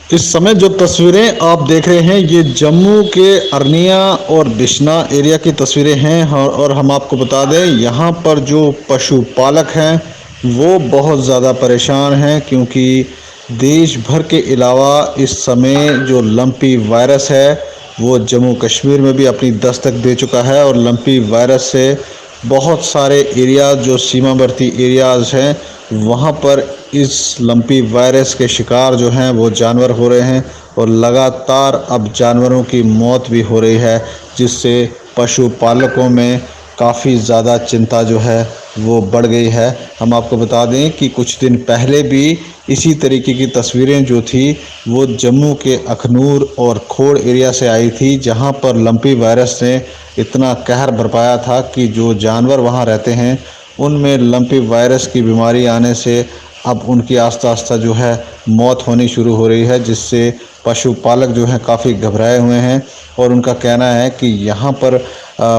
इस समय जो तस्वीरें आप देख रहे हैं ये जम्मू के अरनिया और बिश्ना एरिया की तस्वीरें हैं। और हम आपको बता दें यहाँ पर जो पशुपालक हैं वो बहुत ज़्यादा परेशान हैं, क्योंकि देश भर के अलावा इस समय जो लंपी वायरस है वो जम्मू कश्मीर में भी अपनी दस्तक दे चुका है। और लंपी वायरस से बहुत सारे एरिया जो सीमावर्ती एरियाज़ हैं वहाँ पर इस लंपी वायरस के शिकार जो हैं वो जानवर हो रहे हैं। और लगातार अब जानवरों की मौत भी हो रही है, जिससे पशुपालकों में काफ़ी ज़्यादा चिंता जो है वो बढ़ गई है। हम आपको बता दें कि कुछ दिन पहले भी इसी तरीके की तस्वीरें जो थी वो जम्मू के अखनूर और खोड़ एरिया से आई थी, जहां पर लंपी वायरस ने इतना कहर बरपाया था कि जो जानवर वहां रहते हैं उनमें लंपी वायरस की बीमारी आने से अब उनकी आस्ता आस्ता जो है मौत होनी शुरू हो रही है, जिससे पशुपालक जो हैं काफ़ी घबराए हुए हैं। और उनका कहना है कि यहाँ पर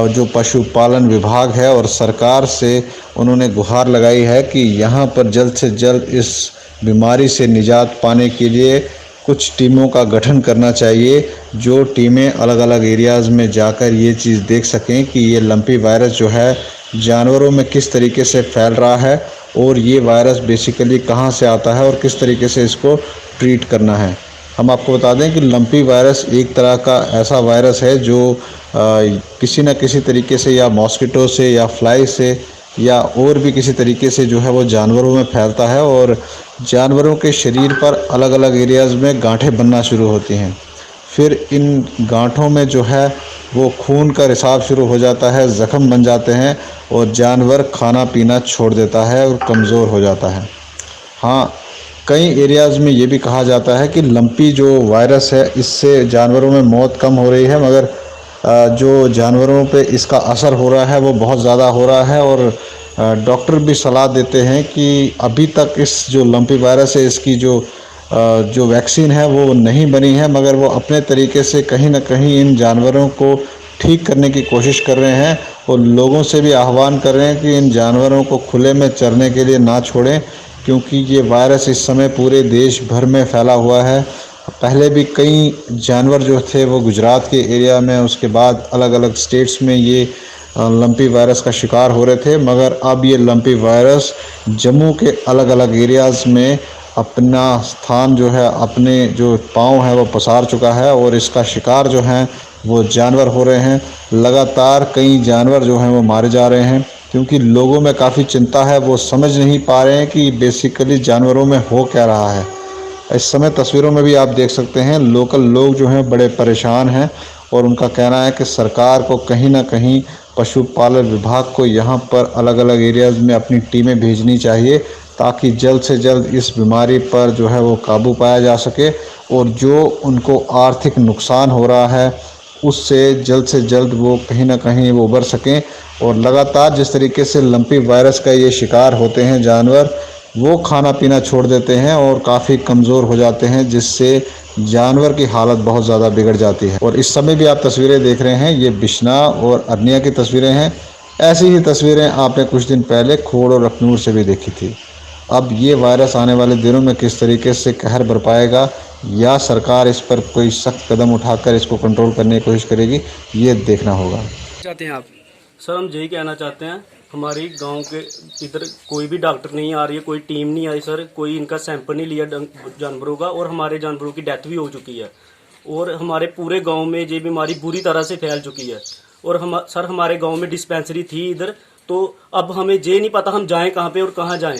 जो पशुपालन विभाग है और सरकार से उन्होंने गुहार लगाई है कि यहाँ पर जल्द से जल्द इस बीमारी से निजात पाने के लिए कुछ टीमों का गठन करना चाहिए, जो टीमें अलग अलग एरियाज़ में जाकर ये चीज़ देख सकें कि ये लंपी वायरस जो है जानवरों में किस तरीके से फैल रहा है और ये वायरस बेसिकली कहाँ से आता है और किस तरीके से इसको ट्रीट करना है। हम आपको बता दें कि लंपी वायरस एक तरह का ऐसा वायरस है जो किसी न किसी तरीके से या मॉस्किटो से या फ्लाई से या और भी किसी तरीके से जो है वो जानवरों में फैलता है और जानवरों के शरीर पर अलग अलग एरियाज़ में गांठें बनना शुरू होती हैं। फिर इन गांठों में जो है वो खून का रिसाव शुरू हो जाता है, ज़ख्म बन जाते हैं और जानवर खाना पीना छोड़ देता है और कमज़ोर हो जाता है। हाँ, कई एरियाज़ में ये भी कहा जाता है कि लंपी जो वायरस है इससे जानवरों में मौत कम हो रही है, मगर जो जानवरों पे इसका असर हो रहा है वो बहुत ज़्यादा हो रहा है। और डॉक्टर भी सलाह देते हैं कि अभी तक इस जो लंपी वायरस है इसकी जो वैक्सीन है वो नहीं बनी है, मगर वो अपने तरीके से कहीं ना कहीं इन जानवरों को ठीक करने की कोशिश कर रहे हैं। और लोगों से भी आह्वान कर रहे हैं कि इन जानवरों को खुले में चरने के लिए ना छोड़ें, क्योंकि ये वायरस इस समय पूरे देश भर में फैला हुआ है। पहले भी कई जानवर जो थे वो गुजरात के एरिया में, उसके बाद अलग अलग स्टेट्स में ये लंपी वायरस का शिकार हो रहे थे, मगर अब ये लंपी वायरस जम्मू के अलग अलग एरियाज़ में अपना स्थान जो है, अपने जो पाँव है वो पसार चुका है और इसका शिकार जो हैं वो जानवर हो रहे हैं। लगातार कई जानवर जो हैं वो मारे जा रहे हैं, क्योंकि लोगों में काफ़ी चिंता है, वो समझ नहीं पा रहे हैं कि बेसिकली जानवरों में हो क्या रहा है। इस समय तस्वीरों में भी आप देख सकते हैं लोकल लोग जो हैं बड़े परेशान हैं और उनका कहना है कि सरकार को कहीं ना कहीं पशुपालन विभाग को यहाँ पर अलग अलग एरियाज़ में अपनी टीमें भेजनी चाहिए, ताकि जल्द से जल्द इस बीमारी पर जो है वो काबू पाया जा सके और जो उनको आर्थिक नुकसान हो रहा है उससे जल्द से जल्द वो कहीं ना कहीं वो उबर सकें। और लगातार जिस तरीके से लंपी वायरस का ये शिकार होते हैं जानवर, वो खाना पीना छोड़ देते हैं और काफ़ी कमज़ोर हो जाते हैं, जिससे जानवर की हालत बहुत ज़्यादा बिगड़ जाती है। और इस समय भी आप तस्वीरें देख रहे हैं ये बिश्ना और अरनिया की तस्वीरें हैं। ऐसी ही तस्वीरें आपने कुछ दिन पहले खोड़ और अखनूर से भी देखी थी। अब ये वायरस आने वाले दिनों में किस तरीके से कहर बरपाएगा या सरकार इस पर कोई सख्त कदम उठाकर इसको कंट्रोल करने की कोशिश करेगी, ये देखना होगा। चाहते हैं आप? सर हम यही कहना चाहते हैं, हमारी गांव के इधर कोई भी डॉक्टर नहीं आ रही है, कोई टीम नहीं आई सर, कोई इनका सैंपल नहीं लिया जानवरों का, और हमारे जानवरों की डेथ भी हो चुकी है और हमारे पूरे गांव में ये बीमारी बुरी तरह से फैल चुकी है। और सर हमारे गांव में डिस्पेंसरी थी इधर, तो अब हमें ये नहीं पता हम जाएं कहाँ पे और कहाँ जाएं।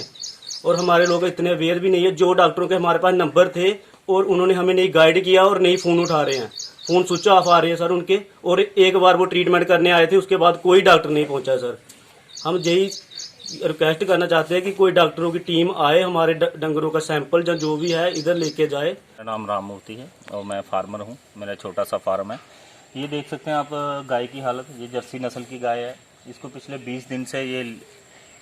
और हमारे लोग इतने अवेयर भी नहीं है, जो डॉक्टरों के हमारे पास नंबर थे और उन्होंने हमें नहीं गाइड किया और नहीं फ़ोन उठा रहे हैं, फ़ोन स्विच ऑफ आ रहे हैं सर उनके। और एक बार वो ट्रीटमेंट करने आए थे, उसके बाद कोई डॉक्टर नहीं पहुंचा सर। हम यही रिक्वेस्ट करना चाहते हैं कि कोई डॉक्टरों की टीम आए, हमारे डंगरों का सैंपल जो भी है इधर लेके जाए। मेरा नाम राम मूर्ति है और मैं फार्मर हूँ। मेरा छोटा सा फार्म है। ये देख सकते हैं आप गाय की हालत। ये जर्सी नस्ल की गाय है। इसको पिछले 20 दिन से ये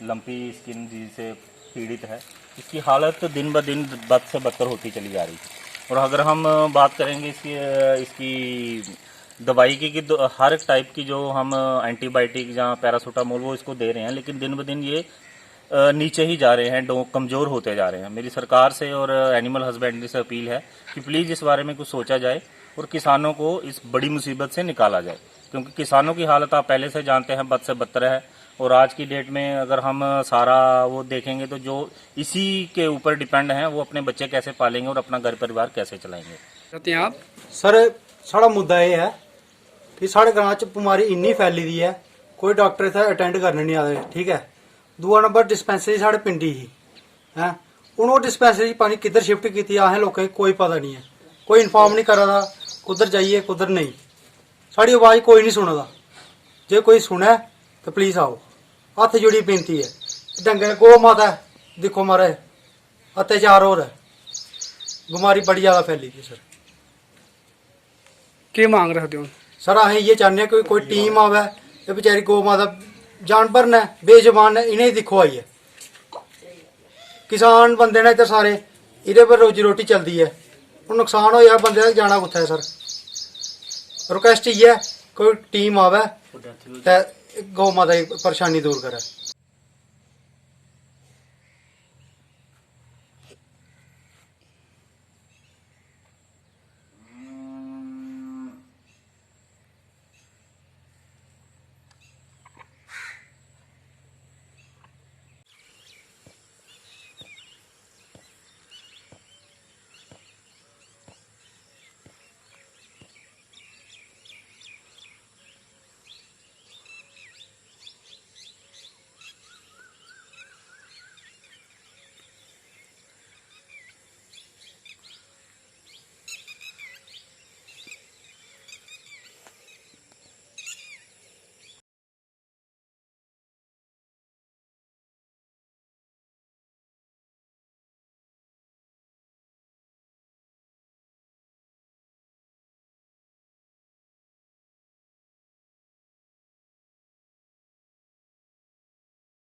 लंपी स्किन डिजीज से पीड़ित है। इसकी हालत दिन ब दिन बद से बदतर होती चली जा रही है। और अगर हम बात करेंगे इसकी दवाई की कि हर टाइप की जो हम एंटीबायोटिक या पैरासीटामोल वो इसको दे रहे हैं, लेकिन दिन ब दिन ये नीचे ही जा रहे हैं, कमज़ोर होते जा रहे हैं। मेरी सरकार से और एनिमल हस्बेंड्री से अपील है कि प्लीज़ इस बारे में कुछ सोचा जाए और किसानों को इस बड़ी मुसीबत से निकाला जाए, क्योंकि किसानों की हालत आप पहले से जानते हैं, बद से बदतर है। और आज की डेट में अगर हम सारा वो देखेंगे तो जो इसी के ऊपर डिपेंड हैं वो अपने बच्चे कैसे पालेंगे और अपना घर परिवार कैसे चलाएंगे। कहते हैं आप? सर साढ़ा मुद्दा यह है कि साढ़े ग्रां च बीमारी इन्नी फैली दी है, कोई डॉक्टर इत्थै अटेंड करने नहीं आए। ठीक है, दूआ नंबर डिस्पेंसरी साढ़े पिंडी ही है, हूँ वो डिस्पेंसरी पानी किधर शिफ्ट की असें लोकें कोई पता नहीं है, कोई इन्फॉर्म नहीं करा दा कुधर जाइए कुधर नहीं, साड़ी आवाज़ कोई नहीं सुना दा। जे कोई सुने तो प्लीज आओ, हत्थ जुड़ी बेनती है। डंगर गौ माता है, दिक्खो मारे अत्याचार हो रहा है, बीमारी बड़ी ज़्यादा फैली दी सर। क्या मांग रखते हो? सर असें इयै चाहने कि कोई टीम आवे, ये बेचारी गौ माता जानवर ने बेजबान ने, इन्हें दिक्खो आइए। किसान बंदे ने इधर सारे, इहदे पर रोजी रोटी चलती है, हूँ नुकसान हो बंदे का जाना कुत्थै है सर। रिक्वेस्ट इयै कोई टीम आवे ते गौ माता की परेशानी दूर करे।